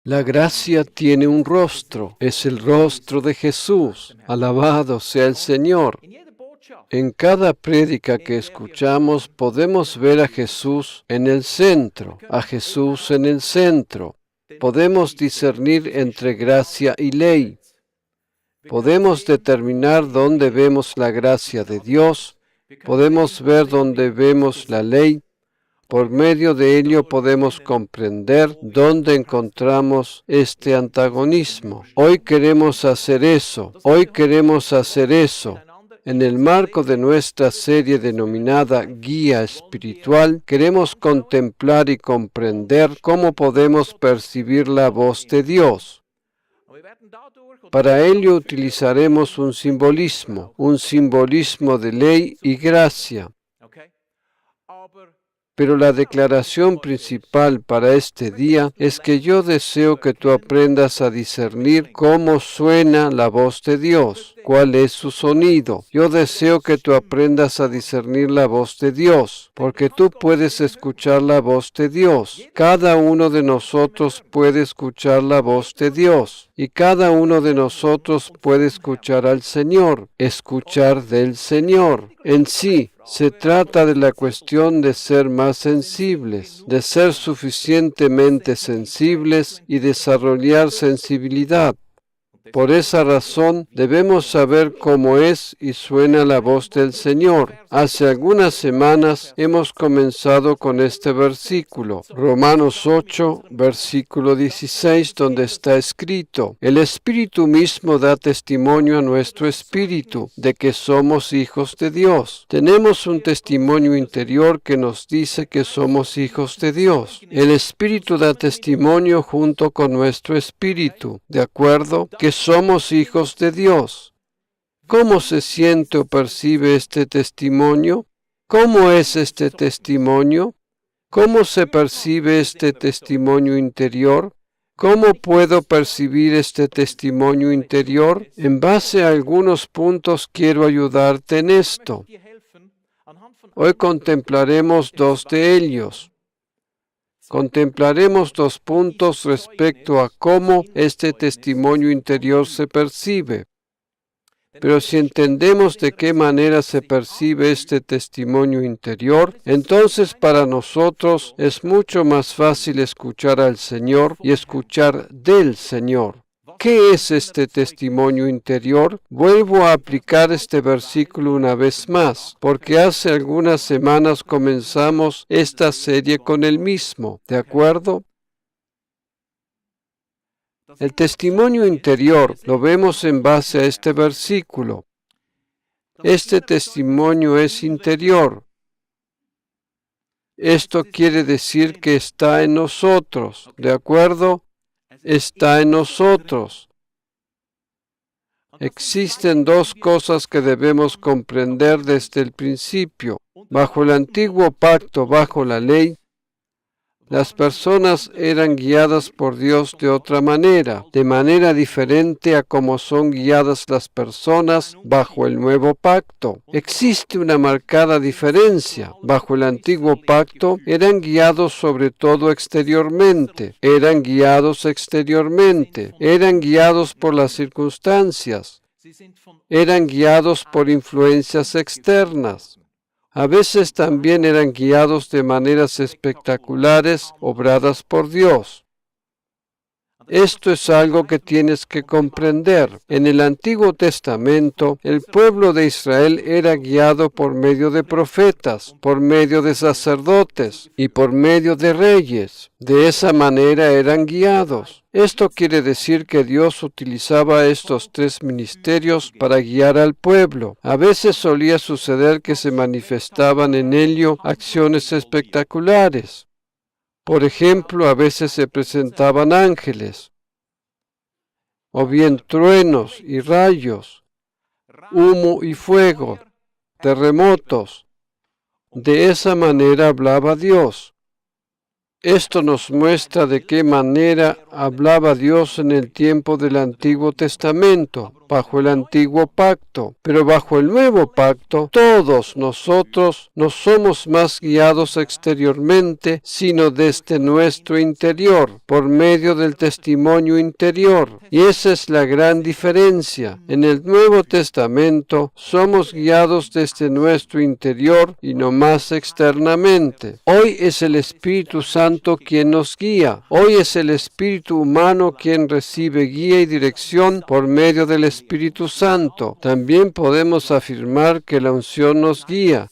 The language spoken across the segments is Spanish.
La gracia tiene un rostro, es el rostro de Jesús. Alabado sea el Señor. En cada prédica que escuchamos podemos ver a Jesús en el centro, a Jesús en el centro. Podemos discernir entre gracia y ley. Podemos determinar dónde vemos la gracia de Dios. Podemos ver dónde vemos la ley. Por medio de ello podemos comprender dónde encontramos este antagonismo. Hoy queremos hacer eso. En el marco de nuestra serie denominada Guía Espiritual, queremos contemplar y comprender cómo podemos percibir la voz de Dios. Para ello utilizaremos un simbolismo de ley y gracia. Pero la declaración principal para este día es que yo deseo que tú aprendas a discernir cómo suena la voz de Dios, cuál es su sonido. Yo deseo que tú aprendas a discernir la voz de Dios, porque tú puedes escuchar la voz de Dios. Cada uno de nosotros puede escuchar la voz de Dios, y cada uno de nosotros puede escuchar al Señor, escuchar del Señor. En sí, se trata de la cuestión de ser más sensibles, de ser suficientemente sensibles y desarrollar sensibilidad. Por esa razón, debemos saber cómo es y suena la voz del Señor. Hace algunas semanas hemos comenzado con este versículo, Romanos 8, versículo 16, donde está escrito: el Espíritu mismo da testimonio a nuestro espíritu de que somos hijos de Dios. Tenemos un testimonio interior que nos dice que somos hijos de Dios. El Espíritu da testimonio junto con nuestro espíritu, ¿de acuerdo? Que somos hijos de Dios. ¿Cómo se siente o percibe este testimonio? ¿Cómo es este testimonio? ¿Cómo se percibe este testimonio interior? ¿Cómo puedo percibir este testimonio interior? En base a algunos puntos quiero ayudarte en esto. Hoy contemplaremos dos de ellos. Contemplaremos dos puntos respecto a cómo este testimonio interior se percibe. Pero si entendemos de qué manera se percibe este testimonio interior, entonces para nosotros es mucho más fácil escuchar al Señor y escuchar del Señor. ¿Qué es este testimonio interior? Vuelvo a aplicar este versículo una vez más, porque hace algunas semanas comenzamos esta serie con el mismo, ¿de acuerdo? El testimonio interior lo vemos en base a este versículo. Este testimonio es interior. Esto quiere decir que está en nosotros, ¿de acuerdo? Está en nosotros. Existen dos cosas que debemos comprender desde el principio. Bajo el antiguo pacto, bajo la ley, las personas eran guiadas por Dios de manera diferente a como son guiadas las personas bajo el nuevo pacto. Existe una marcada diferencia. Bajo el antiguo pacto eran guiados sobre todo exteriormente, eran guiados por las circunstancias, eran guiados por influencias externas. A veces también eran guiados de maneras espectaculares obradas por Dios. Esto es algo que tienes que comprender. En el Antiguo Testamento, el pueblo de Israel era guiado por medio de profetas, por medio de sacerdotes y por medio de reyes. De esa manera eran guiados. Esto quiere decir que Dios utilizaba estos tres ministerios para guiar al pueblo. A veces solía suceder que se manifestaban en ello acciones espectaculares. Por ejemplo, a veces se presentaban ángeles, o bien truenos y rayos, humo y fuego, terremotos. De esa manera hablaba Dios. Esto nos muestra de qué manera hablaba Dios en el tiempo del Antiguo Testamento, bajo el Antiguo Pacto. Pero bajo el Nuevo Pacto, todos nosotros no somos más guiados exteriormente, sino desde nuestro interior, por medio del testimonio interior. Y esa es la gran diferencia. En el Nuevo Testamento somos guiados desde nuestro interior y no más externamente. Hoy es el Espíritu Santo quien nos guía. Hoy es el espíritu humano quien recibe guía y dirección por medio del Espíritu Santo. También podemos afirmar que la unción nos guía,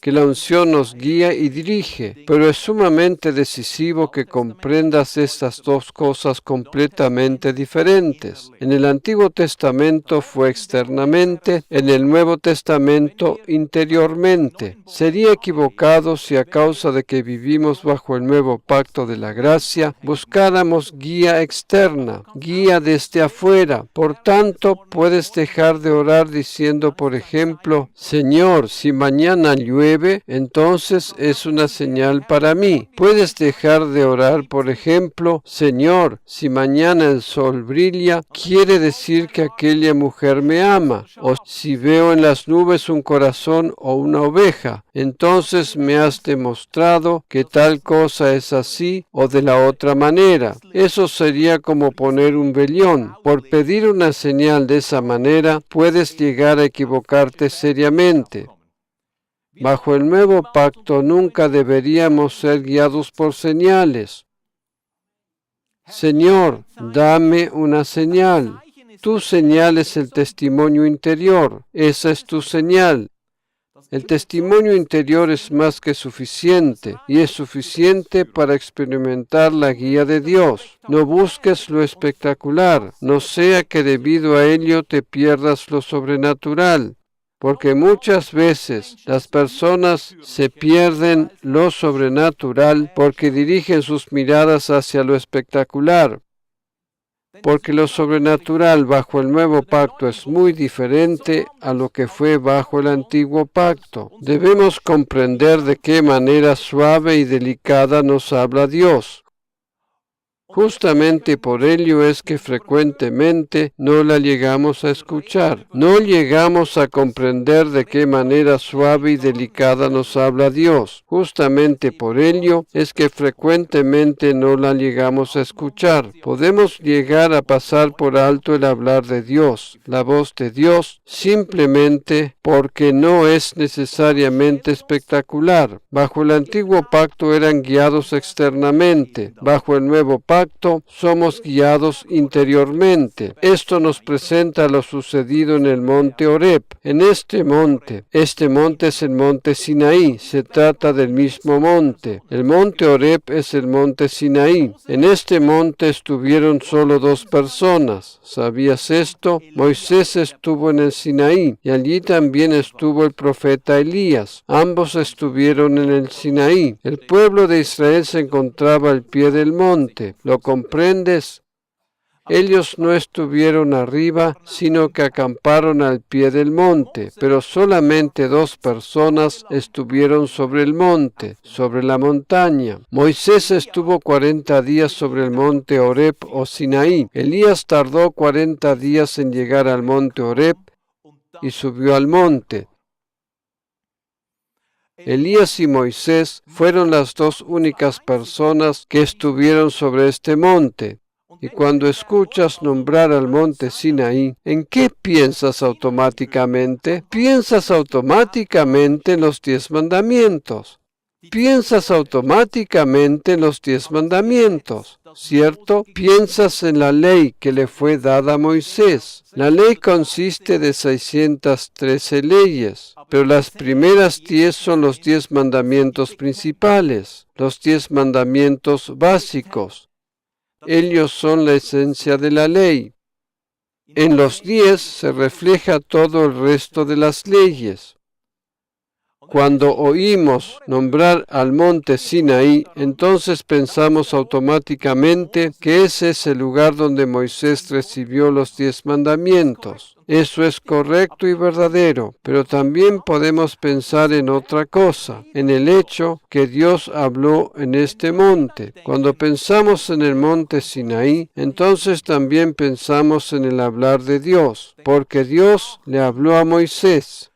y dirige, pero es sumamente decisivo que comprendas estas dos cosas completamente diferentes. En el Antiguo Testamento fue externamente, en el Nuevo Testamento interiormente. Sería equivocado si a causa de que vivimos bajo el nuevo pacto de la gracia, buscáramos guía externa, guía desde afuera. Por tanto, puedes dejar de orar diciendo, por ejemplo, Señor, si mañana llueve, entonces es una señal para mí. Puedes dejar de orar, por ejemplo, Señor, si mañana el sol brilla, quiere decir que aquella mujer me ama. O si veo en las nubes un corazón o una oveja, entonces me has demostrado que tal cosa es así o de la otra manera. Eso sería como poner un vellón. Por pedir una señal de esa manera, puedes llegar a equivocarte seriamente. Bajo el nuevo pacto nunca deberíamos ser guiados por señales. Señor, dame una señal. Tu señal es el testimonio interior. Esa es tu señal. El testimonio interior es más que suficiente y es suficiente para experimentar la guía de Dios. No busques lo espectacular, no sea que debido a ello te pierdas lo sobrenatural, porque muchas veces las personas se pierden lo sobrenatural porque dirigen sus miradas hacia lo espectacular. Porque lo sobrenatural bajo el nuevo pacto es muy diferente a lo que fue bajo el antiguo pacto. Debemos comprender de qué manera suave y delicada nos habla Dios. Justamente por ello es que frecuentemente no la llegamos a escuchar. No llegamos a comprender de qué manera suave y delicada nos habla Dios. Justamente por ello es que frecuentemente no la llegamos a escuchar. Podemos llegar a pasar por alto el hablar de Dios, la voz de Dios, simplemente porque no es necesariamente espectacular. Bajo el antiguo pacto eran guiados externamente. Bajo el nuevo pacto somos guiados interiormente. Esto nos presenta lo sucedido en el monte Horeb. En este monte es el monte Sinaí. Se trata del mismo monte. El monte Horeb es el monte Sinaí. En este monte estuvieron solo dos personas. ¿Sabías esto? Moisés estuvo en el Sinaí y allí también estuvo el profeta Elías. Ambos estuvieron en el Sinaí. El pueblo de Israel se encontraba al pie del monte. ¿Lo comprendes? Ellos no estuvieron arriba, sino que acamparon al pie del monte, pero solamente dos personas estuvieron sobre el monte, sobre la montaña. Moisés estuvo 40 días sobre el monte Horeb o Sinaí. Elías tardó 40 días en llegar al monte Horeb y subió al monte. Elías y Moisés fueron las dos únicas personas que estuvieron sobre este monte. Y cuando escuchas nombrar al monte Sinaí, ¿en qué piensas automáticamente? Piensas automáticamente en los 10 mandamientos. Piensas automáticamente en los 10 mandamientos, ¿cierto? Piensas en la ley que le fue dada a Moisés. La ley consiste de 613 leyes, pero las primeras 10 son los 10 mandamientos principales, los 10 mandamientos básicos. Ellos son la esencia de la ley. En los 10 se refleja todo el resto de las leyes. Cuando oímos nombrar al monte Sinaí, entonces pensamos automáticamente que ese es el lugar donde Moisés recibió los 10 mandamientos. Eso es correcto y verdadero, pero también podemos pensar en otra cosa, en el hecho que Dios habló en este monte. Cuando pensamos en el monte Sinaí, entonces también pensamos en el hablar de Dios, porque Dios le habló a Moisés.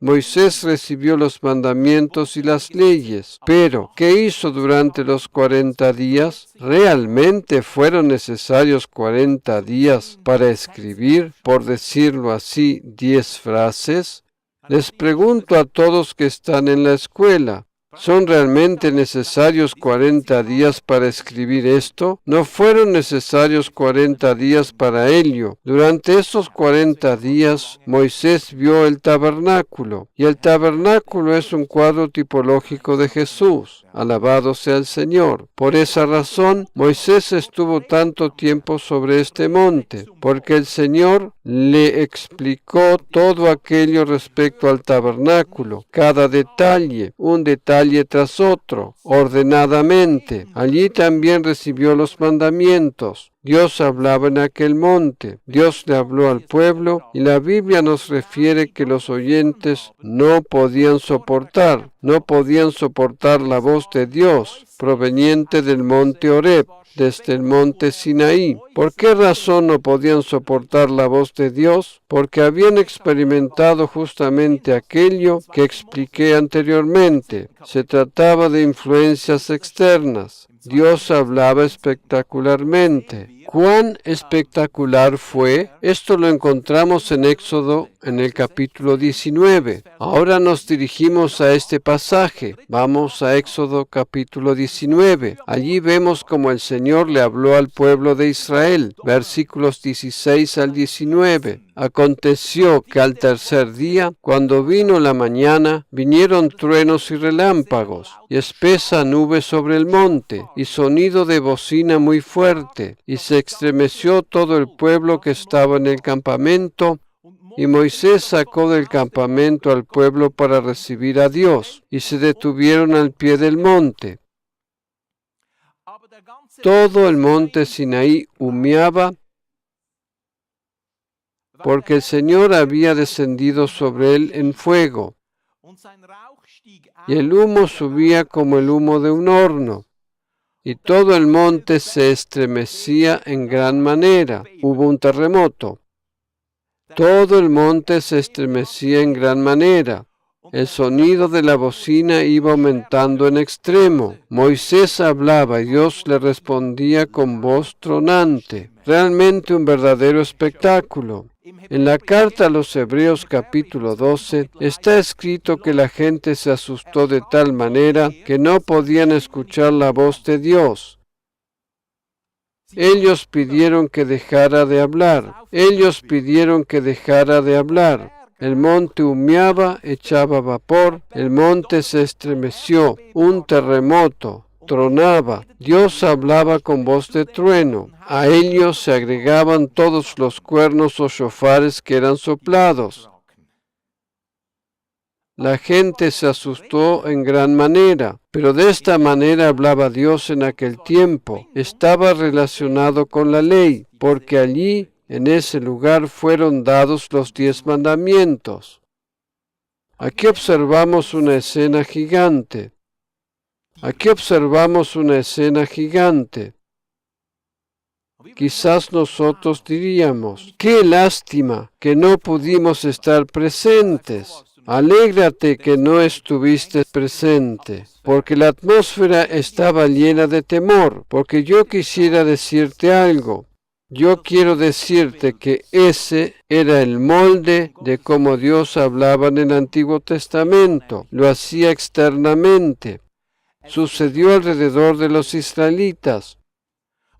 Moisés recibió los mandamientos y las leyes, pero ¿qué hizo durante los 40 días? ¿Realmente fueron necesarios 40 días para escribir, por decirlo así, 10 frases? Les pregunto a todos que están en la escuela, ¿son realmente necesarios 40 días para escribir esto? No fueron necesarios 40 días para ello. Durante esos 40 días, Moisés vio el tabernáculo, y el tabernáculo es un cuadro tipológico de Jesús. Alabado sea el Señor. Por esa razón, Moisés estuvo tanto tiempo sobre este monte, porque el Señor le explicó todo aquello respecto al tabernáculo, cada detalle, un detalle tras otro, ordenadamente. Allí también recibió los mandamientos. Dios hablaba en aquel monte, Dios le habló al pueblo y la Biblia nos refiere que los oyentes no podían soportar la voz de Dios proveniente del monte Horeb, desde el monte Sinaí. ¿Por qué razón no podían soportar la voz de Dios? Porque habían experimentado justamente aquello que expliqué anteriormente. Se trataba de influencias externas. Dios hablaba espectacularmente. ¿Cuán espectacular fue? Esto lo encontramos en Éxodo en el capítulo 19. Ahora nos dirigimos a este pasaje. Vamos a Éxodo capítulo 19. Allí vemos cómo el Señor le habló al pueblo de Israel. Versículos 16 al 19. Aconteció que al tercer día, cuando vino la mañana, vinieron truenos y relámpagos, y espesa nube sobre el monte, y sonido de bocina muy fuerte, y se estremeció todo el pueblo que estaba en el campamento, y Moisés sacó del campamento al pueblo para recibir a Dios, y se detuvieron al pie del monte. Todo el monte Sinaí humeaba, porque el Señor había descendido sobre él en fuego, y el humo subía como el humo de un horno, y todo el monte se estremecía en gran manera. Hubo un terremoto. Todo el monte se estremecía en gran manera. El sonido de la bocina iba aumentando en extremo. Moisés hablaba y Dios le respondía con voz tronante. Realmente un verdadero espectáculo. En la carta a los Hebreos capítulo 12 está escrito que la gente se asustó de tal manera que no podían escuchar la voz de Dios. Ellos pidieron que dejara de hablar. El monte humeaba, echaba vapor, el monte se estremeció, un terremoto, tronaba, Dios hablaba con voz de trueno. A ellos se agregaban todos los cuernos o shofares que eran soplados. La gente se asustó en gran manera, pero de esta manera hablaba Dios en aquel tiempo. Estaba relacionado con la ley, porque allí en ese lugar fueron dados los 10 mandamientos. Aquí observamos una escena gigante. Quizás nosotros diríamos, qué lástima que no pudimos estar presentes. Alégrate que no estuviste presente, porque la atmósfera estaba llena de temor, porque yo quisiera decirte algo. Yo quiero decirte que ese era el molde de cómo Dios hablaba en el Antiguo Testamento. Lo hacía externamente. Sucedió alrededor de los israelitas.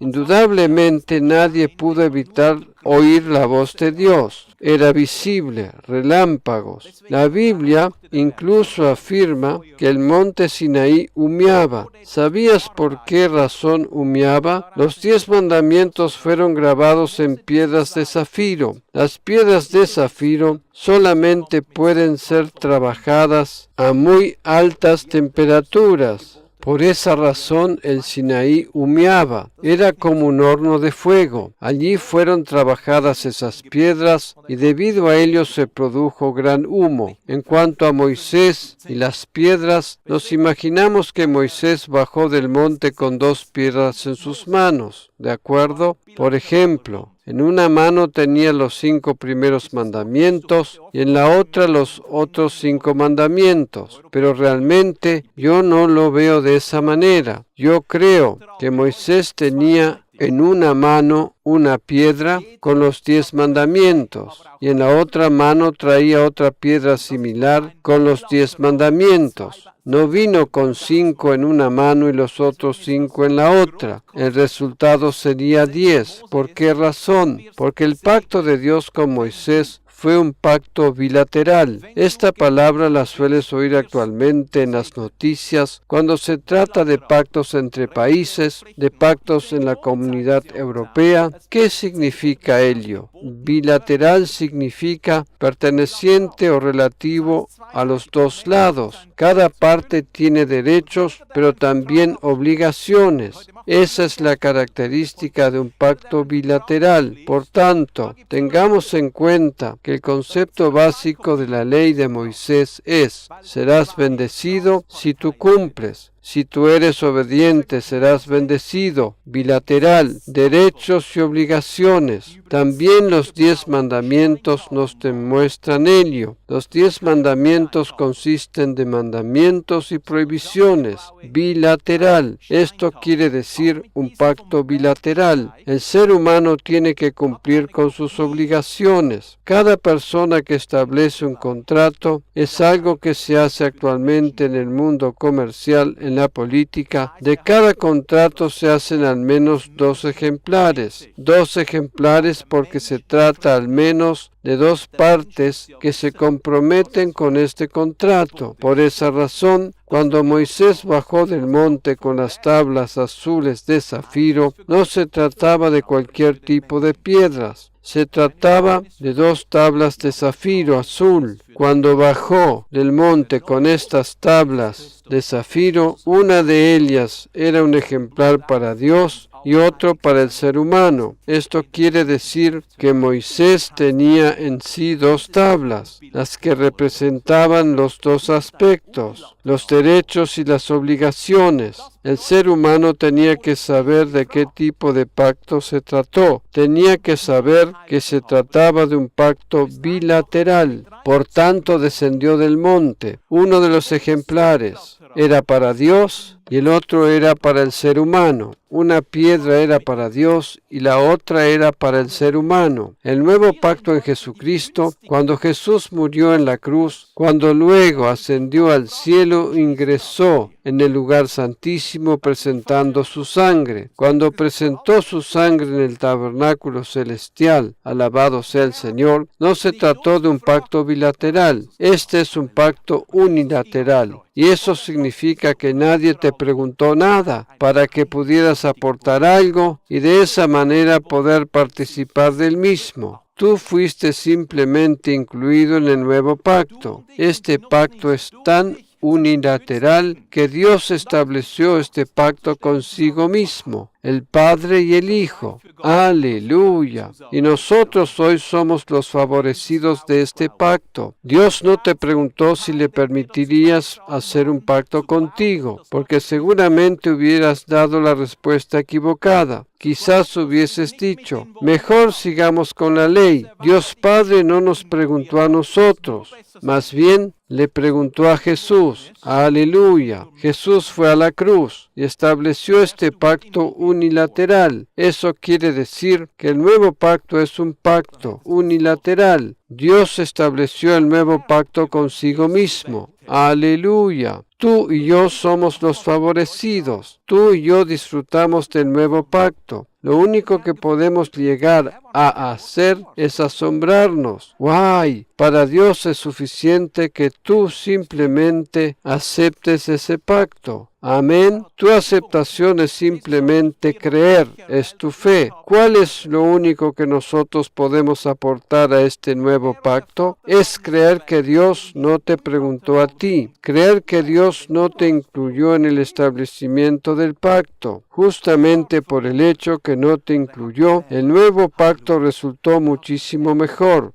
Indudablemente nadie pudo evitar oír la voz de Dios. Era visible, relámpagos. La Biblia incluso afirma que el monte Sinaí humeaba. ¿Sabías por qué razón humeaba? Los 10 mandamientos fueron grabados en piedras de zafiro. Las piedras de zafiro solamente pueden ser trabajadas a muy altas temperaturas. Por esa razón el Sinaí humeaba, era como un horno de fuego. Allí fueron trabajadas esas piedras y debido a ello se produjo gran humo. En cuanto a Moisés y las piedras, nos imaginamos que Moisés bajó del monte con 2 piedras en sus manos, ¿de acuerdo? Por ejemplo, en una mano tenía los 5 primeros mandamientos y en la otra los otros 5 mandamientos. Pero realmente yo no lo veo de esa manera. Yo creo que Moisés tenía en una mano una piedra con los 10 mandamientos y en la otra mano traía otra piedra similar con los 10 mandamientos. No vino con 5 en una mano y los otros 5 en la otra. El resultado sería 10. ¿Por qué razón? Porque el pacto de Dios con Moisés fue un pacto bilateral. Esta palabra la sueles oír actualmente en las noticias cuando se trata de pactos entre países, de pactos en la Comunidad Europea. ¿Qué significa ello? Bilateral significa perteneciente o relativo a los 2 lados. Cada parte tiene derechos, pero también obligaciones. Esa es la característica de un pacto bilateral. Por tanto, tengamos en cuenta que el concepto básico de la ley de Moisés es: serás bendecido si tú cumples. Si tú eres obediente, serás bendecido. Bilateral, derechos y obligaciones. También los 10 mandamientos nos demuestran ello. Los 10 mandamientos consisten de mandamientos y prohibiciones. Bilateral. Esto quiere decir un pacto bilateral. El ser humano tiene que cumplir con sus obligaciones. Cada persona que establece un contrato es algo que se hace actualmente en el mundo comercial, en la política. De cada contrato se hacen al menos 2 ejemplares. 2 ejemplares porque se trata al menos de 2 partes que se comprometen con este contrato. Por esa razón, cuando Moisés bajó del monte con las tablas azules de zafiro, no se trataba de cualquier tipo de piedras. Se trataba de 2 tablas de zafiro azul. Cuando bajó del monte con estas tablas de zafiro, una de ellas era un ejemplar para Dios y otro para el ser humano. Esto quiere decir que Moisés tenía en sí 2 tablas, las que representaban los 2 aspectos, los derechos y las obligaciones. El ser humano tenía que saber de qué tipo de pacto se trató. Tenía que saber que se trataba de un pacto bilateral. Por tanto, descendió del monte. Uno de los ejemplares era para Dios y el otro era para el ser humano. Una piedra era para Dios y la otra era para el ser humano. El nuevo pacto en Jesucristo, cuando Jesús murió en la cruz, cuando luego ascendió al cielo, ingresó en el lugar santísimo presentando su sangre. Cuando presentó su sangre en el tabernáculo celestial, alabado sea el Señor, no se trató de un pacto bilateral. Este es un pacto unilateral. Y eso significa que nadie te preguntó nada para que pudieras aportar algo y de esa manera poder participar del mismo. Tú fuiste simplemente incluido en el nuevo pacto. Este pacto es tan unilateral que Dios estableció este pacto consigo mismo, el Padre y el Hijo. ¡Aleluya! Y nosotros hoy somos los favorecidos de este pacto. Dios no te preguntó si le permitirías hacer un pacto contigo, porque seguramente hubieras dado la respuesta equivocada. Quizás hubieses dicho: mejor sigamos con la ley. Dios Padre no nos preguntó a nosotros, más bien le preguntó a Jesús. ¡Aleluya! Jesús fue a la cruz y estableció este pacto unilateral. Eso quiere decir que el nuevo pacto es un pacto unilateral. Dios estableció el nuevo pacto consigo mismo. ¡Aleluya! Tú y yo somos los favorecidos. Tú y yo disfrutamos del nuevo pacto. Lo único que podemos llegar a hacer es asombrarnos. ¡Guay! Para Dios es suficiente que tú simplemente aceptes ese pacto. Amén. Tu aceptación es simplemente creer, es tu fe. ¿Cuál es lo único que nosotros podemos aportar a este nuevo pacto? Es creer que Dios no te preguntó a ti, creer que Dios no te incluyó en el establecimiento del pacto. Justamente por el hecho que no te incluyó, el nuevo pacto resultó muchísimo mejor,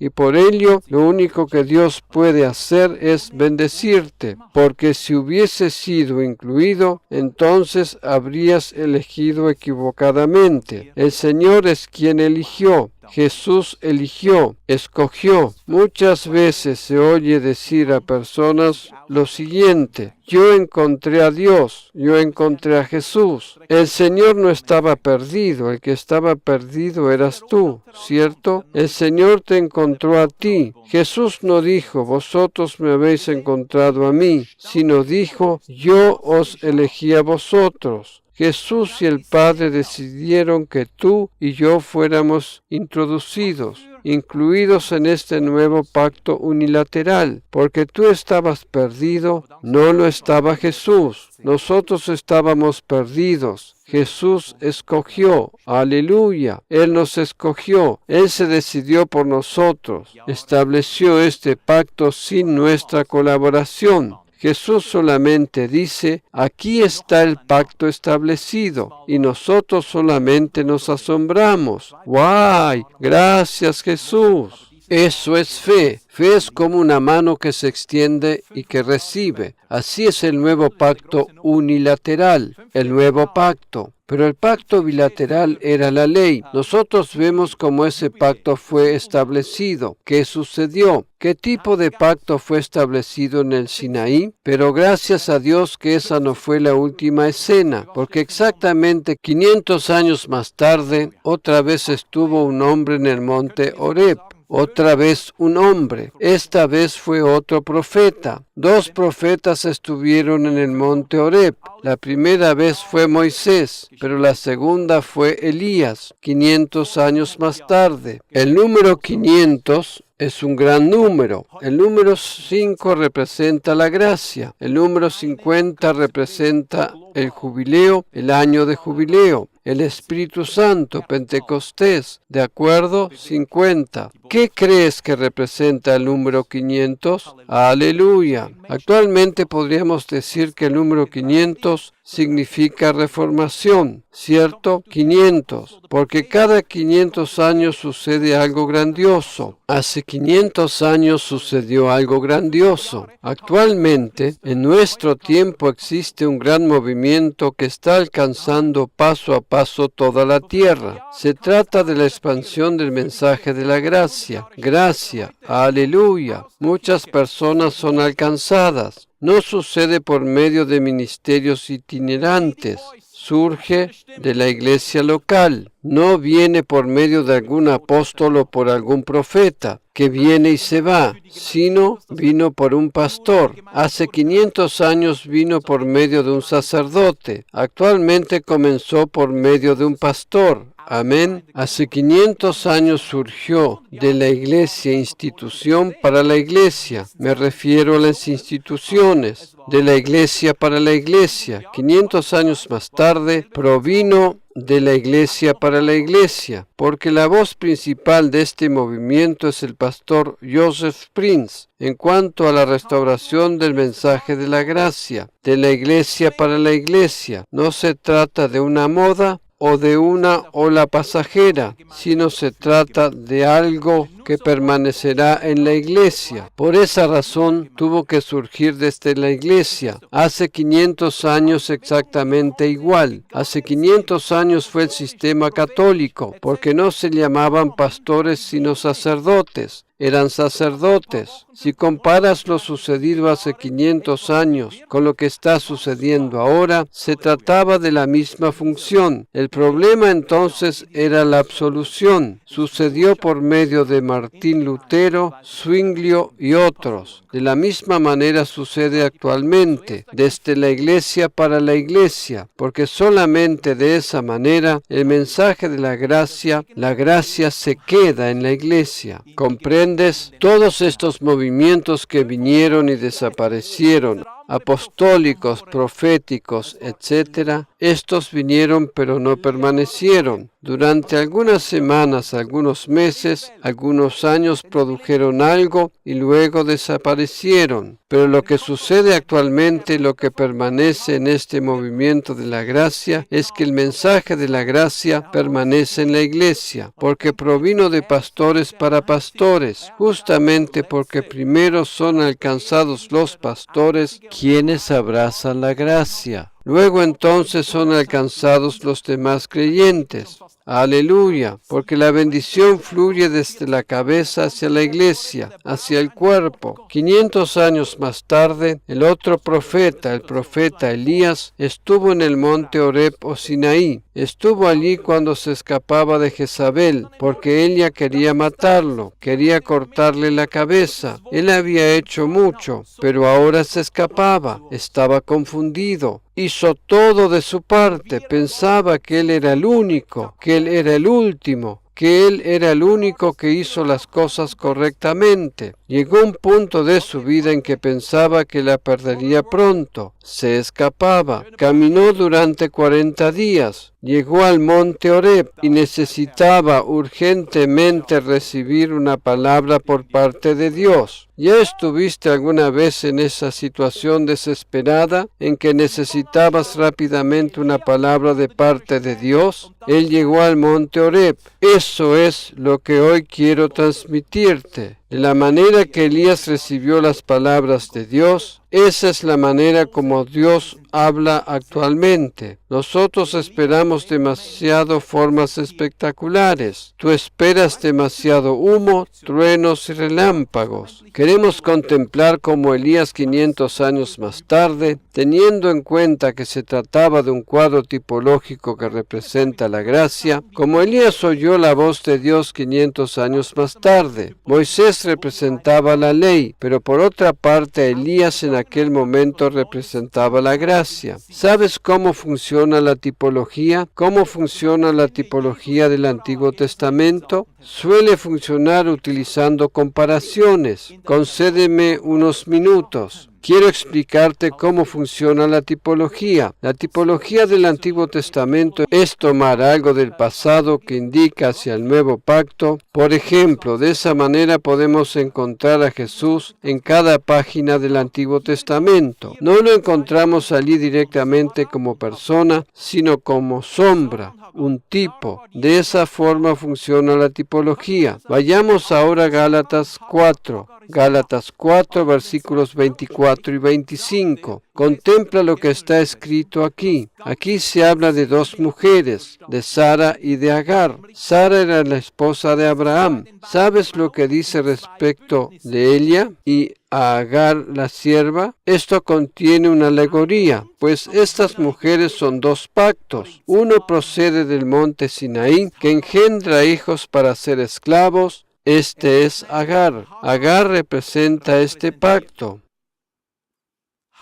y por ello lo único que Dios puede hacer es bendecirte, porque si hubiese sido incluido, entonces habrías elegido equivocadamente. El Señor es quien eligió. Jesús eligió, escogió. Muchas veces se oye decir a personas lo siguiente: yo encontré a Dios, yo encontré a Jesús. El Señor no estaba perdido, el que estaba perdido eras tú, ¿cierto? El Señor te encontró a ti. Jesús no dijo, vosotros me habéis encontrado a mí, sino dijo, yo os elegí a vosotros. Jesús y el Padre decidieron que tú y yo fuéramos introducidos, incluidos en este nuevo pacto unilateral, porque tú estabas perdido, no lo estaba Jesús. Nosotros estábamos perdidos. Jesús escogió, aleluya, Él nos escogió, Él se decidió por nosotros, estableció este pacto sin nuestra colaboración. Jesús solamente dice, aquí está el pacto establecido, y nosotros solamente nos asombramos. ¡Guay! Gracias, Jesús. Eso es fe. Fe es como una mano que se extiende y que recibe. Así es el nuevo pacto unilateral, el nuevo pacto. Pero el pacto bilateral era la ley. Nosotros vemos cómo ese pacto fue establecido. ¿Qué sucedió? ¿Qué tipo de pacto fue establecido en el Sinaí? Pero gracias a Dios que esa no fue la última escena, porque exactamente 500 años más tarde, otra vez estuvo un hombre en el monte Horeb. Otra vez un hombre. Esta vez fue otro profeta. 2 profetas estuvieron en el monte Horeb. La primera vez fue Moisés, pero la segunda fue Elías, 500 años más tarde. El número 500 es un gran número. El número 5 representa la gracia. El número 50 representa el jubileo, el año de jubileo. El Espíritu Santo, Pentecostés, ¿de acuerdo? 50. ¿Qué crees que representa el número 500? ¡Aleluya! Actualmente podríamos decir que el número 500 significa reformación, ¿cierto? 500, porque cada 500 años sucede algo grandioso. Hace 500 años sucedió algo grandioso. Actualmente, en nuestro tiempo existe un gran movimiento que está alcanzando paso a paso toda la tierra. Se trata de la expansión del mensaje de la gracia. Gracia, aleluya. Muchas personas son alcanzadas. No sucede por medio de ministerios itinerantes. Surge de la iglesia local. No viene por medio de algún apóstol o por algún profeta que viene y se va, sino vino por un pastor. Hace 500 años vino por medio de un sacerdote. Actualmente comenzó por medio de un pastor. Amén. Hace 500 años surgió de la iglesia institución para la iglesia. Me refiero a las instituciones de la iglesia para la iglesia. 500 años más tarde provino de la iglesia para la iglesia, porque la voz principal de este movimiento es el pastor Joseph Prince en cuanto a la restauración del mensaje de la gracia, de la iglesia para la iglesia. No se trata de una moda o de una ola pasajera, sino se trata de algo que permanecerá en la iglesia. Por esa razón tuvo que surgir desde la iglesia. Hace 500 años exactamente igual. Hace 500 años fue el sistema católico, porque no se llamaban pastores sino sacerdotes. Eran sacerdotes. Si comparas lo sucedido hace 500 años con lo que está sucediendo ahora, se trataba de la misma función. El problema entonces era la absolución. Sucedió por medio de Martín Lutero, Zwinglio y otros. De la misma manera sucede actualmente, desde la Iglesia para la Iglesia, porque solamente de esa manera el mensaje de la gracia se queda en la Iglesia. ¿Comprendes? Todos estos movimientos que vinieron y desaparecieron, apostólicos, proféticos, etc., estos vinieron pero no permanecieron. Durante algunas semanas, algunos meses, algunos años produjeron algo y luego desaparecieron. Pero lo que sucede actualmente, lo que permanece en este movimiento de la gracia, es que el mensaje de la gracia permanece en la Iglesia, porque provino de pastores para pastores, justamente porque primero son alcanzados los pastores quienes abrazan la gracia. Luego entonces son alcanzados los demás creyentes. Aleluya, porque la bendición fluye desde la cabeza hacia la iglesia, hacia el cuerpo. 500 años más tarde, el otro profeta, el profeta Elías, estuvo en el monte Horeb o Sinaí. Estuvo allí cuando se escapaba de Jezabel, porque ella quería matarlo, quería cortarle la cabeza. Él había hecho mucho, pero ahora se escapaba, estaba confundido. Hizo todo de su parte, pensaba que él era el único, que él era el último, que él era el único que hizo las cosas correctamente. Llegó un punto de su vida en que pensaba que la perdería pronto. Se escapaba. Caminó durante 40 días. Llegó al monte Horeb y necesitaba urgentemente recibir una palabra por parte de Dios. ¿Ya estuviste alguna vez en esa situación desesperada en que necesitabas rápidamente una palabra de parte de Dios? Él llegó al monte Horeb. Eso es lo que hoy quiero transmitirte. De la manera que Elías recibió las palabras de Dios, esa es la manera como Dios habla actualmente. Nosotros esperamos demasiado formas espectaculares. Tú esperas demasiado humo, truenos y relámpagos. Queremos contemplar como Elías 500 años más tarde, teniendo en cuenta que se trataba de un cuadro tipológico que representa la gracia, como Elías oyó la voz de Dios 500 años más tarde. Moisés representaba la ley, pero por otra parte Elías en aquel momento representaba la gracia. ¿Sabes cómo funciona la tipología? ¿Cómo funciona la tipología del Antiguo Testamento? Suele funcionar utilizando comparaciones. Concédeme unos minutos. Quiero explicarte cómo funciona la tipología. La tipología del Antiguo Testamento es tomar algo del pasado que indica hacia el nuevo pacto. Por ejemplo, de esa manera podemos encontrar a Jesús en cada página del Antiguo Testamento. No lo encontramos allí directamente como persona, sino como sombra, un tipo. De esa forma funciona la tipología. Vayamos ahora a Gálatas 4. Gálatas 4, versículos 24 y 25. Contempla lo que está escrito aquí. Aquí se habla de dos mujeres, de Sara y de Agar. Sara era la esposa de Abraham. ¿Sabes lo que dice respecto de ella y a Agar la sierva? Esto contiene una alegoría, pues estas mujeres son dos pactos. Uno procede del monte Sinaí, que engendra hijos para ser esclavos. Este es Agar. Agar representa este pacto.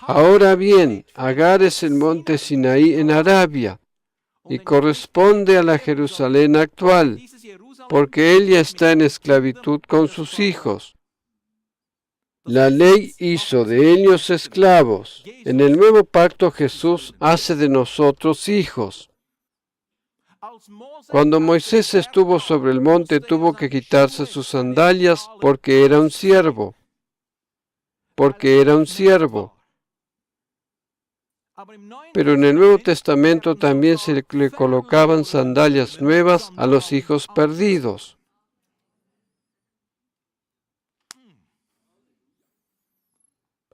Ahora bien, Agar es el monte Sinaí en Arabia y corresponde a la Jerusalén actual, porque ella está en esclavitud con sus hijos. La ley hizo de ellos esclavos. En el nuevo pacto Jesús hace de nosotros hijos. Cuando Moisés estuvo sobre el monte, tuvo que quitarse sus sandalias porque era un siervo. Pero en el Nuevo Testamento también se le colocaban sandalias nuevas a los hijos perdidos.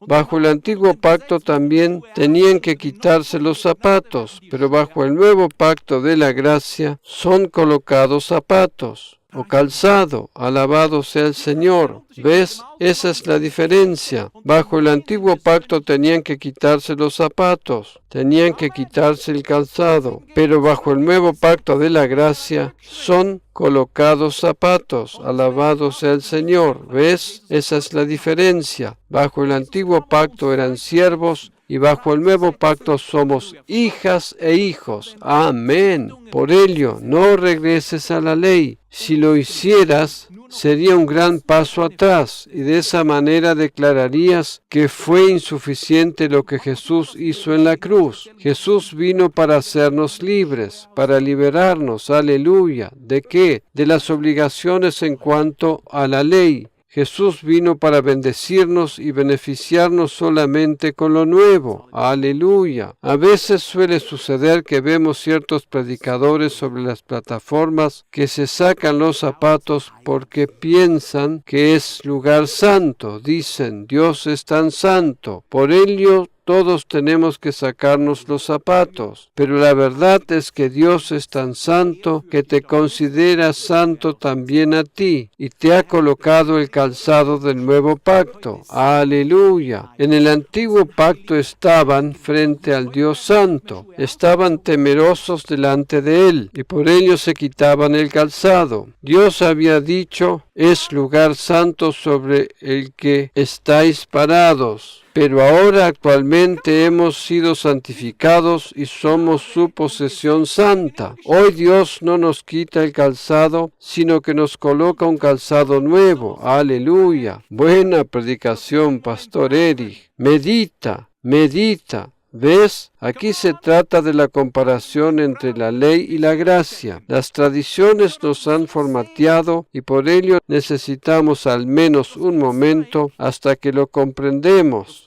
Bajo el antiguo pacto también tenían que quitarse los zapatos, pero bajo el nuevo pacto de la gracia son colocados zapatos. o calzado. Alabado sea el Señor. ¿Ves? Esa es la diferencia. Bajo el antiguo pacto tenían que quitarse los zapatos, tenían que quitarse el calzado, pero bajo el nuevo pacto de la gracia son colocados zapatos. Alabado sea el Señor. ¿Ves? Esa es la diferencia. Bajo el antiguo pacto eran siervos y bajo el nuevo pacto somos hijas e hijos. Amén. Por ello, no regreses a la ley. Si lo hicieras, sería un gran paso atrás y de esa manera declararías que fue insuficiente lo que Jesús hizo en la cruz. Jesús vino para hacernos libres, para liberarnos, aleluya. ¿De qué? De las obligaciones en cuanto a la ley. Jesús vino para bendecirnos y beneficiarnos solamente con lo nuevo. ¡Aleluya! A veces suele suceder que vemos ciertos predicadores sobre las plataformas que se sacan los zapatos porque piensan que es lugar santo. Dicen, Dios es tan santo. Por ello, todos tenemos que sacarnos los zapatos, pero la verdad es que Dios es tan santo que te considera santo también a ti y te ha colocado el calzado del nuevo pacto. ¡Aleluya! En el antiguo pacto estaban frente al Dios santo, estaban temerosos delante de Él y por ello se quitaban el calzado. Dios había dicho, es lugar santo sobre el que estáis parados. Pero ahora actualmente hemos sido santificados y somos su posesión santa. Hoy Dios no nos quita el calzado, sino que nos coloca un calzado nuevo. Aleluya. Buena predicación, Pastor Erich. Medita, medita. ¿Ves? Aquí se trata de la comparación entre la ley y la gracia. Las tradiciones nos han formateado y por ello necesitamos al menos un momento hasta que lo comprendemos.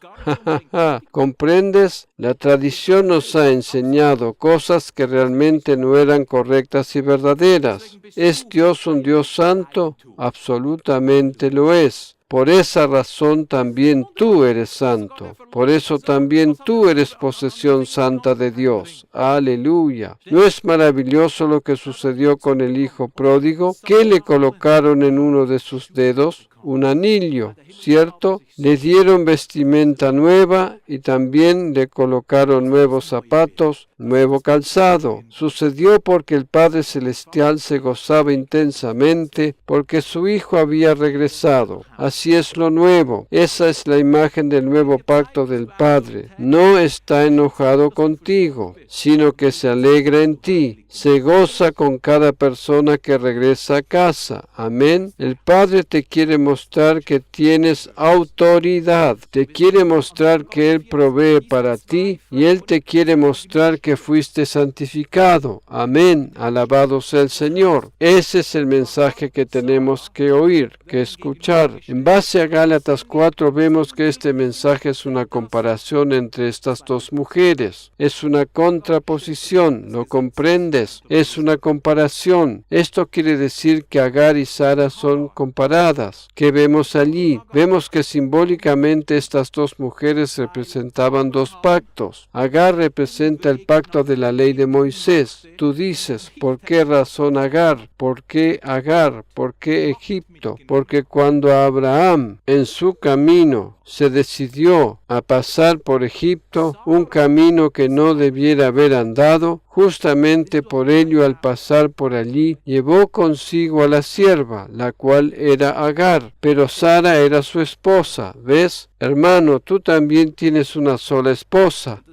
¿Comprendes? La tradición nos ha enseñado cosas que realmente no eran correctas y verdaderas. ¿Es Dios un Dios santo? Absolutamente lo es. Por esa razón también tú eres santo. Por eso también tú eres posesión santa de Dios. Aleluya. ¿No es maravilloso lo que sucedió con el hijo pródigo? ¿Qué le colocaron en uno de sus dedos? Un anillo, ¿cierto? Le dieron vestimenta nueva y también le colocaron nuevos zapatos, nuevo calzado. Sucedió porque el Padre Celestial se gozaba intensamente porque su Hijo había regresado. Así es lo nuevo. Esa es la imagen del nuevo pacto del Padre. No está enojado contigo, sino que se alegra en ti. Se goza con cada persona que regresa a casa. Amén. El Padre te quiere mostrar que tienes autoridad. Te quiere mostrar que Él provee para ti y Él te quiere mostrar que fuiste santificado. Amén. Alabado sea el Señor. Ese es el mensaje que tenemos que oír, que escuchar. En base a Gálatas 4 vemos que este mensaje es una comparación entre estas dos mujeres. Es una contraposición. ¿Lo comprendes? Es una comparación. Esto quiere decir que Agar y Sara son comparadas. ¿Qué vemos allí? Vemos que simbólicamente estas dos mujeres representaban dos pactos. Agar representa el pacto de la ley de Moisés. Tú dices, ¿por qué razón Agar? ¿Por qué Agar? ¿Por qué Egipto? Porque cuando Abraham en su camino se decidió a pasar por Egipto, un camino que no debiera haber andado, justamente por ello al pasar por allí llevó consigo a la sierva, la cual era Agar, pero Sara era su esposa. ¿Ves? Hermano, tú también tienes una sola esposa,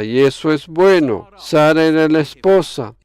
y eso es bueno. Sara era la esposa.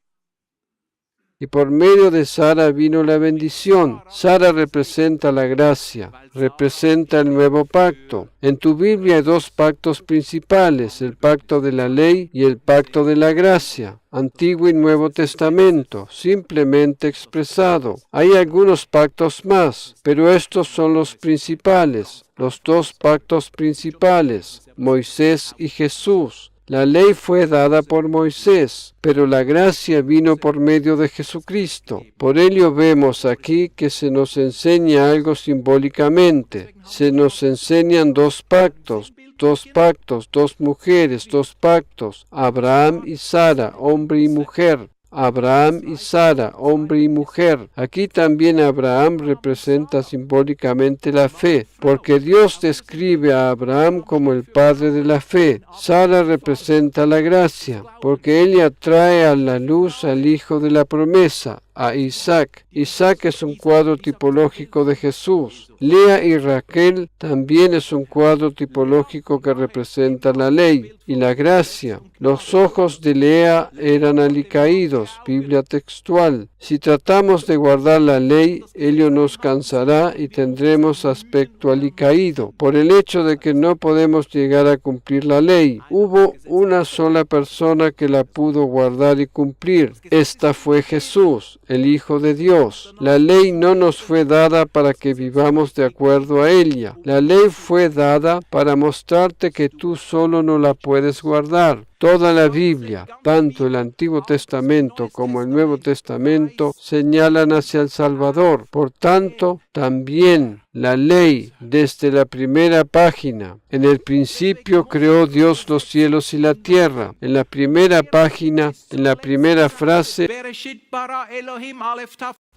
Y por medio de Sara vino la bendición. Sara representa la gracia, representa el nuevo pacto. En tu Biblia hay dos pactos principales, el pacto de la ley y el pacto de la gracia. Antiguo y Nuevo Testamento, simplemente expresado. Hay algunos pactos más, pero estos son los principales, los dos pactos principales, Moisés y Jesús. La ley fue dada por Moisés, pero la gracia vino por medio de Jesucristo. Por ello vemos aquí que se nos enseña algo simbólicamente. Se nos enseñan dos pactos, dos mujeres, dos pactos, Abraham y Sara, hombre y mujer. Abraham y Sara, hombre y mujer. Aquí también Abraham representa simbólicamente la fe, porque Dios describe a Abraham como el padre de la fe. Sara representa la gracia, porque ella trae a la luz al hijo de la promesa, a Isaac. Isaac es un cuadro tipológico de Jesús. Lea y Raquel también es un cuadro tipológico que representa la ley y la gracia. Los ojos de Lea eran alicaídos, Biblia textual. Si tratamos de guardar la ley, ello nos cansará y tendremos aspecto alicaído, por el hecho de que no podemos llegar a cumplir la ley. Hubo una sola persona que la pudo guardar y cumplir. Esta fue Jesús, el Hijo de Dios. La ley no nos fue dada para que vivamos de acuerdo a ella. La ley fue dada para mostrarte que tú solo no la puedes guardar. Toda la Biblia, tanto el Antiguo Testamento como el Nuevo Testamento, señalan hacia el Salvador. Por tanto, también la ley, desde la primera página. En el principio creó Dios los cielos y la tierra. En la primera página, en la primera frase,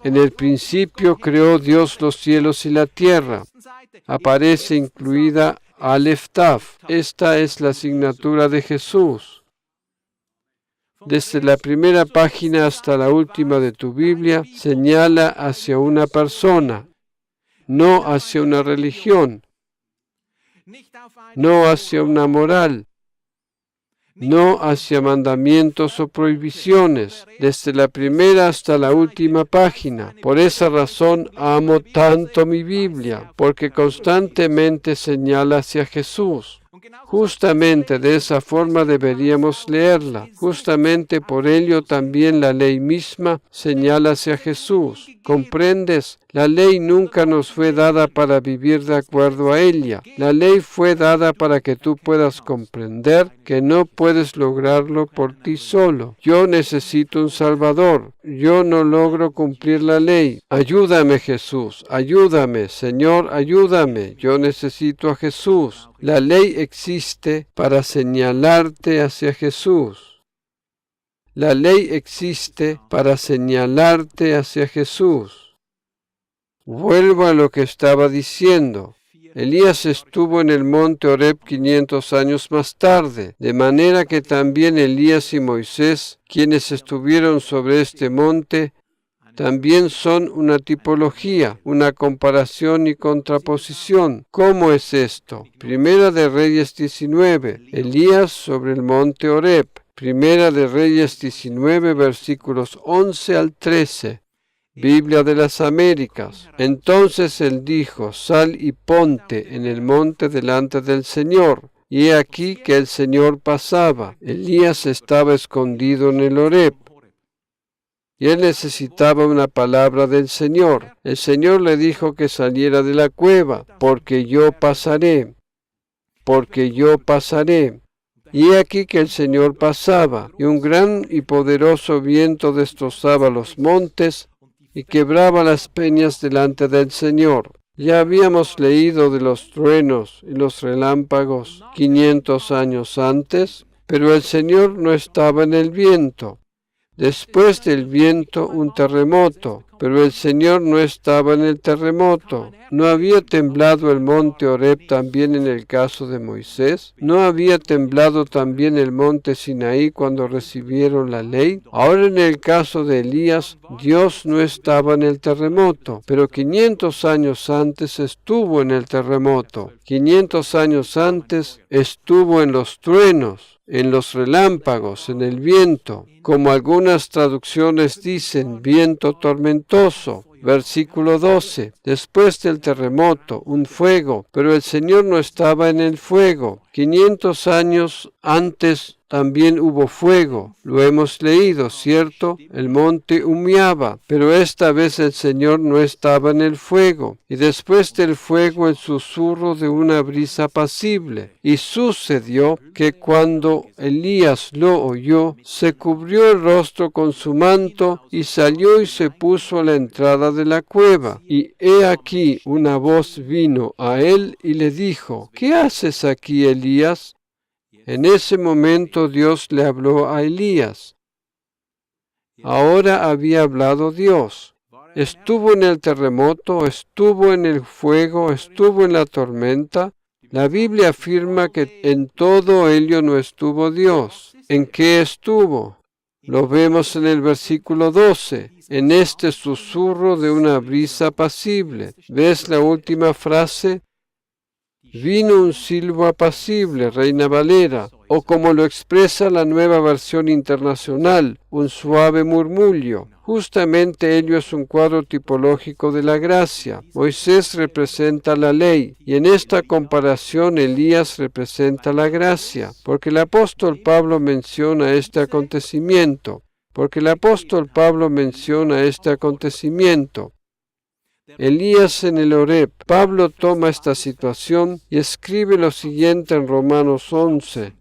en el principio creó Dios los cielos y la tierra. Aparece incluida Aleph Taf. Esta es la asignatura de Jesús. Desde la primera página hasta la última de tu Biblia, señala hacia una persona, no hacia una religión, no hacia una moral, no hacia mandamientos o prohibiciones, desde la primera hasta la última página. Por esa razón amo tanto mi Biblia, porque constantemente señala hacia Jesús. Justamente de esa forma deberíamos leerla. Justamente por ello también la ley misma señala hacia Jesús. ¿Comprendes? La ley nunca nos fue dada para vivir de acuerdo a ella. La ley fue dada para que tú puedas comprender que no puedes lograrlo por ti solo. Yo necesito un Salvador. Yo no logro cumplir la ley. Ayúdame, Jesús. Ayúdame, Señor, ayúdame. Yo necesito a Jesús. La ley existe para señalarte hacia Jesús. La ley existe para señalarte hacia Jesús. Vuelvo a lo que estaba diciendo. Elías estuvo en el monte Horeb 500 años más tarde, de manera que también Elías y Moisés, quienes estuvieron sobre este monte, también son una tipología, una comparación y contraposición. ¿Cómo es esto? Primera de Reyes 19, Elías sobre el monte Horeb. Primera de Reyes 19, versículos 11 al 13. Biblia de las Américas. Entonces él dijo, sal y ponte en el monte delante del Señor. Y he aquí que el Señor pasaba. Elías estaba escondido en el Horeb. Y él necesitaba una palabra del Señor. El Señor le dijo que saliera de la cueva, porque yo pasaré. Porque yo pasaré. Y he aquí que el Señor pasaba, y un gran y poderoso viento destrozaba los montes y quebraba las peñas delante del Señor. Ya habíamos leído de los truenos y los relámpagos 500 años antes, pero el Señor no estaba en el viento. Después del viento, un terremoto, pero el Señor no estaba en el terremoto. ¿No había temblado el monte Horeb también en el caso de Moisés? ¿No había temblado también el monte Sinaí cuando recibieron la ley? Ahora en el caso de Elías, Dios no estaba en el terremoto, pero 500 años antes estuvo en el terremoto. 500 años antes estuvo en los truenos, en los relámpagos, en el viento, como algunas traducciones dicen, viento tormentoso. Versículo 12. Después del terremoto, un fuego, pero el Señor no estaba en el fuego. 500 años antes también hubo fuego. Lo hemos leído, ¿cierto? El monte humeaba, pero esta vez el Señor no estaba en el fuego. Y después del fuego el susurro de una brisa apacible. Y sucedió que cuando Elías lo oyó, se cubrió el rostro con su manto y salió y se puso a la entrada de la cueva. Y he aquí una voz vino a él y le dijo, ¿qué haces aquí, Elías? En ese momento Dios le habló a Elías. Ahora había hablado Dios. Estuvo en el terremoto, estuvo en el fuego, estuvo en la tormenta. La Biblia afirma que en todo ello no estuvo Dios. ¿En qué estuvo? Lo vemos en el versículo 12, en este susurro de una brisa apacible. ¿Ves la última frase? Vino un silbo apacible, Reina Valera, o como lo expresa la Nueva Versión Internacional, un suave murmullo. Justamente ello es un cuadro tipológico de la gracia. Moisés representa la ley, y en esta comparación Elías representa la gracia, porque el apóstol Pablo menciona este acontecimiento. Elías en el Horeb. Pablo toma esta situación y escribe lo siguiente en Romanos 11.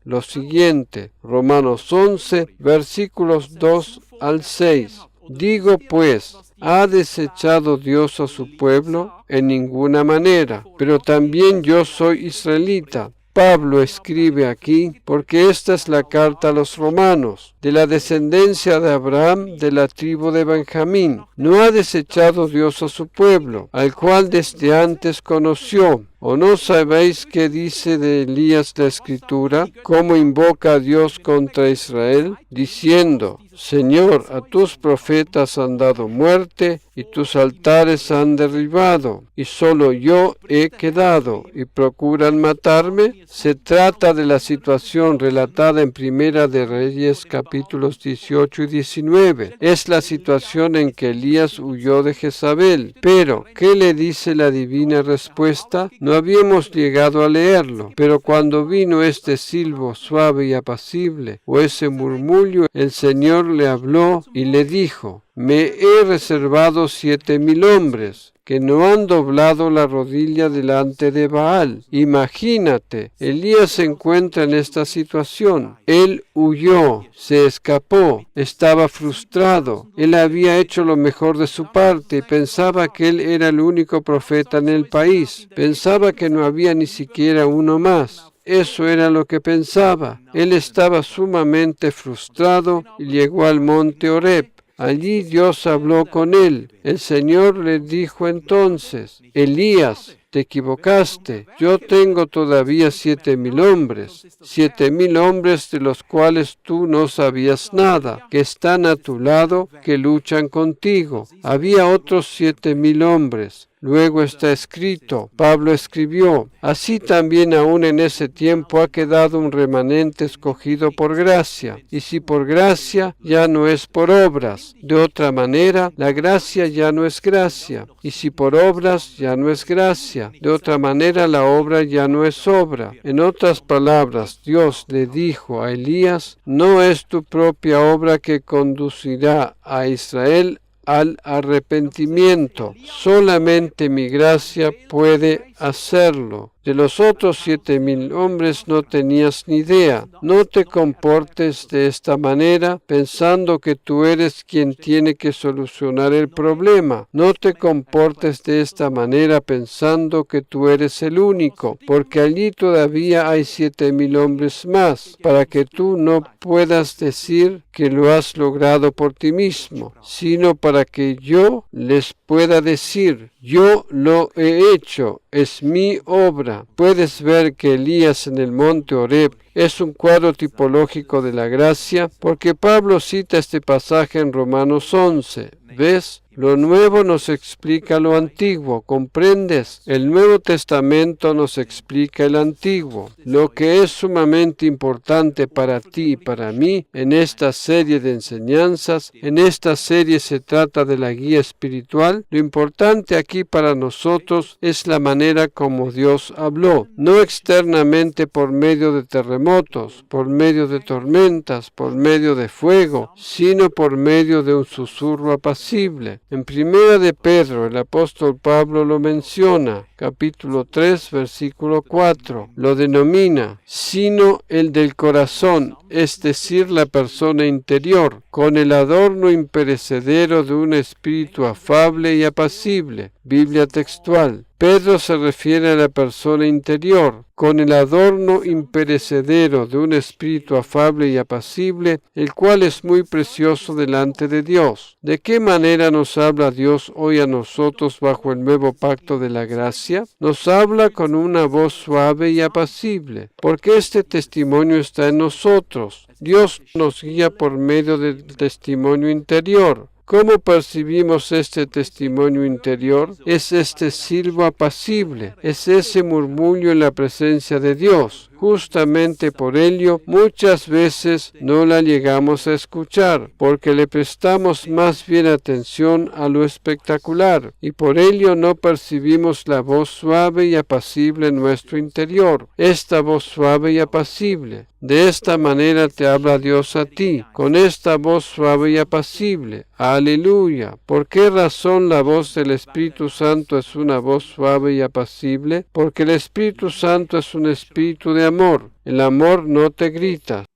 Romanos 11, versículos 2 al 6. Digo pues, ¿ha desechado Dios a su pueblo? En ninguna manera. Pero también yo soy israelita. Pablo escribe aquí porque esta es la carta a los romanos, de la descendencia de Abraham, de la tribu de Benjamín. No ha desechado Dios a su pueblo, al cual desde antes conoció. ¿O no sabéis qué dice de Elías la Escritura? ¿Cómo invoca a Dios contra Israel? Diciendo, Señor, a tus profetas han dado muerte, y tus altares han derribado, y solo yo he quedado, y procuran matarme. Se trata de la situación relatada en Primera de Reyes, capítulos 18 y 19. Es la situación en que Elías huyó de Jezabel. Pero, ¿qué le dice la divina respuesta? No habíamos llegado a leerlo, pero cuando vino este silbo suave y apacible, o ese murmullo, el Señor le habló y le dijo, me he reservado 7,000 hombres que no han doblado la rodilla delante de Baal. Imagínate, Elías se encuentra en esta situación. Él huyó, se escapó, estaba frustrado. Él había hecho lo mejor de su parte y pensaba que él era el único profeta en el país. Pensaba que no había ni siquiera uno más. Eso era lo que pensaba. Él estaba sumamente frustrado y llegó al monte Horeb. Allí Dios habló con él. El Señor le dijo entonces, Elías, te equivocaste. Yo tengo todavía 7,000 hombres. 7,000 hombres de los cuales tú no sabías nada, que están a tu lado, que luchan contigo. Había otros 7,000 hombres. Luego está escrito, Pablo escribió, así también aún en ese tiempo ha quedado un remanente escogido por gracia, y si por gracia, ya no es por obras. De otra manera, la gracia ya no es gracia, y si por obras, ya no es gracia. De otra manera, la obra ya no es obra. En otras palabras, Dios le dijo a Elías, no es tu propia obra que conducirá a Israel al arrepentimiento. Solamente mi gracia puede hacerlo. De los otros 7,000 hombres no tenías ni idea. No te comportes de esta manera pensando que tú eres quien tiene que solucionar el problema. No te comportes de esta manera pensando que tú eres el único, porque allí todavía hay 7,000 hombres más, para que tú no puedas decir que lo has logrado por ti mismo, sino para que yo les pueda decir, yo lo he hecho, es mi obra. Puedes ver que Elías en el monte Horeb es un cuadro tipológico de la gracia, porque Pablo cita este pasaje en Romanos 11. ¿Ves? Lo nuevo nos explica lo antiguo, ¿comprendes? El Nuevo Testamento nos explica el antiguo. Lo que es sumamente importante para ti y para mí en esta serie de enseñanzas, en esta serie se trata de la guía espiritual. Lo importante aquí para nosotros es la manera como Dios habló, no externamente por medio de terremotos, por medio de tormentas, por medio de fuego, sino por medio de un susurro apacible. En Primera de Pedro, el apóstol Pablo lo menciona, capítulo 3, versículo 4. Lo denomina, sino el del corazón, es decir, la persona interior, con el adorno imperecedero de un espíritu afable y apacible. Biblia textual. Pedro se refiere a la persona interior, con el adorno imperecedero de un espíritu afable y apacible, el cual es muy precioso delante de Dios. ¿De qué manera nos habla Dios hoy a nosotros bajo el nuevo pacto de la gracia? Nos habla con una voz suave y apacible, porque este testimonio está en nosotros. Dios nos guía por medio del testimonio interior. ¿Cómo percibimos este testimonio interior? Es este silbo apacible, es ese murmullo en la presencia de Dios. Justamente por ello, muchas veces no la llegamos a escuchar, porque le prestamos más bien atención a lo espectacular, y por ello no percibimos la voz suave y apacible en nuestro interior. Esta voz suave y apacible. De esta manera te habla Dios a ti, con esta voz suave y apacible. Aleluya. ¿Por qué razón la voz del Espíritu Santo es una voz suave y apacible? Porque el Espíritu Santo es un espíritu de amor. El amor no te grita,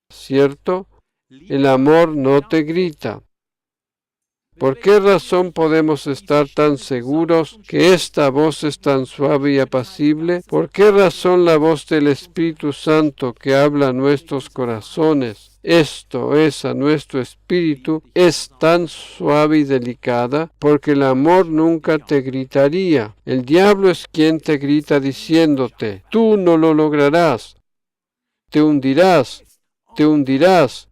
¿cierto? El amor no te grita. ¿Por qué razón podemos estar tan seguros que esta voz es tan suave y apacible? ¿Por qué razón la voz del Espíritu Santo que habla a nuestros corazones, esto es a nuestro espíritu, es tan suave y delicada? Porque el amor nunca te gritaría. El diablo es quien te grita diciéndote, tú no lo lograrás, te hundirás, te hundirás.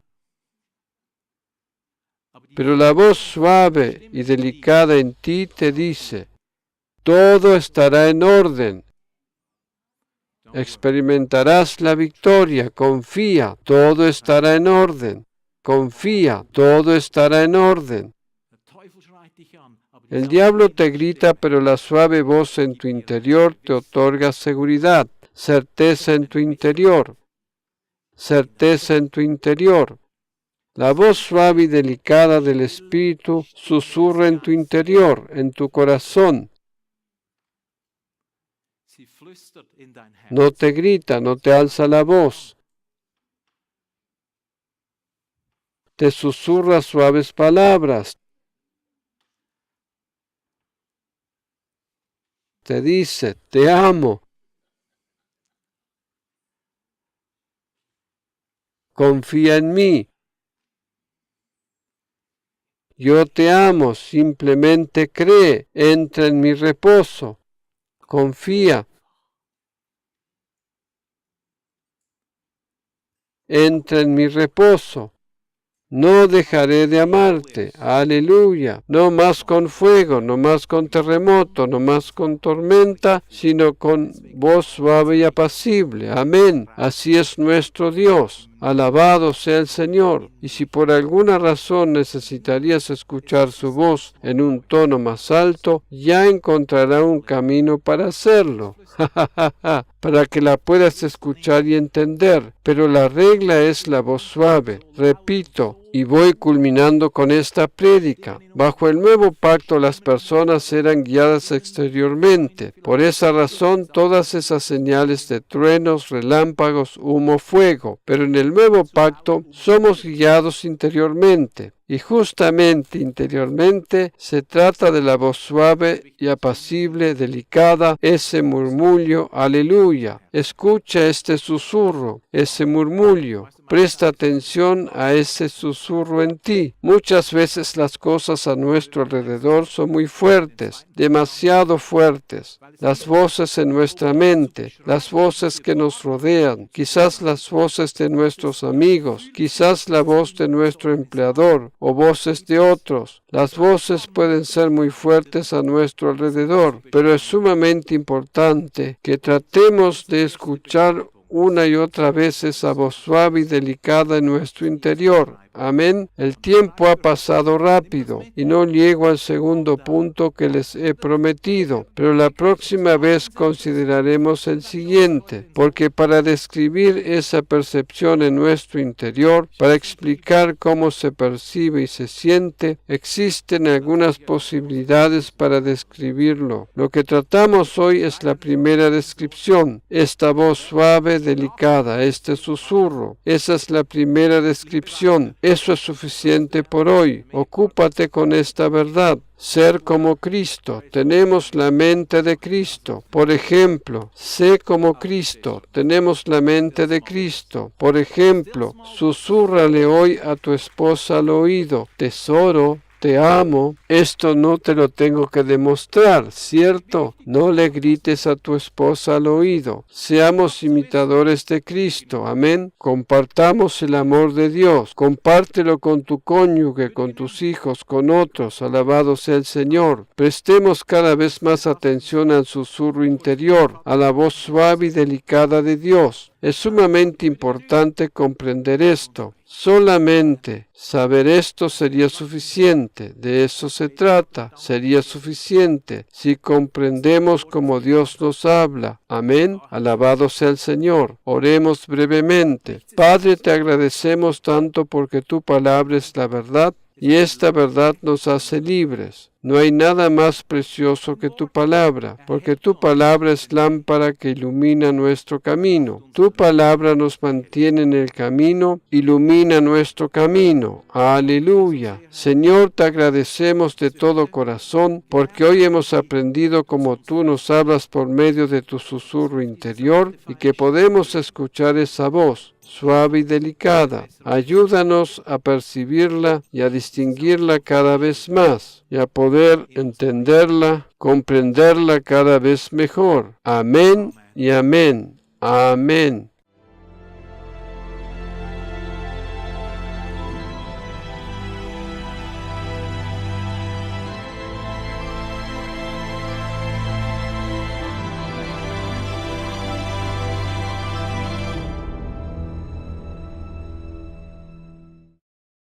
Pero la voz suave y delicada en ti te dice, todo estará en orden. Experimentarás la victoria, confía, todo estará en orden. Confía, todo estará en orden. El diablo te grita, pero la suave voz en tu interior te otorga seguridad, certeza en tu interior, certeza en tu interior. La voz suave y delicada del Espíritu susurra en tu interior, en tu corazón. No te grita, no te alza la voz. Te susurra suaves palabras. Te dice, te amo. Confía en mí. Yo te amo, simplemente cree, entra en mi reposo, confía. Entra en mi reposo. No dejaré de amarte. Aleluya. No más con fuego, no más con terremoto, no más con tormenta, sino con voz suave y apacible. Amén. Así es nuestro Dios. Alabado sea el Señor. Y si por alguna razón necesitarías escuchar su voz en un tono más alto, ya encontrará un camino para hacerlo. Para que la puedas escuchar y entender. Pero la regla es la voz suave. Repito, y voy culminando con esta prédica. Bajo el nuevo pacto las personas eran guiadas exteriormente. Por esa razón todas esas señales de truenos, relámpagos, humo, fuego. Pero en el nuevo pacto somos guiados interiormente. Y justamente interiormente se trata de la voz suave y apacible, delicada, ese murmullo, aleluya. Escucha este susurro, ese murmullo. Presta atención a ese susurro en ti. Muchas veces las cosas a nuestro alrededor son muy fuertes, demasiado fuertes. Las voces en nuestra mente, las voces que nos rodean, quizás las voces de nuestros amigos, quizás la voz de nuestro empleador o voces de otros. Las voces pueden ser muy fuertes a nuestro alrededor, pero es sumamente importante que tratemos de escuchar una y otra vez esa voz suave y delicada en nuestro interior. Amén. El tiempo ha pasado rápido y no llego al segundo punto que les he prometido, pero la próxima vez consideraremos el siguiente, porque para describir esa percepción en nuestro interior, para explicar cómo se percibe y se siente, existen algunas posibilidades para describirlo. Lo que tratamos hoy es la primera descripción, esta voz suave, delicada, este susurro. Esa es la primera descripción. Eso es suficiente por hoy. Ocúpate con esta verdad. Ser como Cristo. Tenemos la mente de Cristo. Por ejemplo, sé como Cristo. Tenemos la mente de Cristo. Por ejemplo, susúrrale hoy a tu esposa al oído. Tesoro, te amo. Esto no te lo tengo que demostrar, ¿cierto? No le grites a tu esposa al oído. Seamos imitadores de Cristo. Amén. Compartamos el amor de Dios. Compártelo con tu cónyuge, con tus hijos, con otros. Alabado sea el Señor. Prestemos cada vez más atención al susurro interior, a la voz suave y delicada de Dios. Es sumamente importante comprender esto. Solamente saber esto sería suficiente. De eso se trata. Sería suficiente si comprendemos cómo Dios nos habla. Amén. Alabado sea el Señor. Oremos brevemente. Padre, te agradecemos tanto porque tu palabra es la verdad y esta verdad nos hace libres. No hay nada más precioso que tu palabra, porque tu palabra es lámpara que ilumina nuestro camino. Tu palabra nos mantiene en el camino, ilumina nuestro camino. Aleluya. Señor, te agradecemos de todo corazón, porque hoy hemos aprendido cómo tú nos hablas por medio de tu susurro interior y que podemos escuchar esa voz suave y delicada. Ayúdanos a percibirla y a distinguirla cada vez más y a poder entenderla, comprenderla cada vez mejor. Amén y amén. Amén.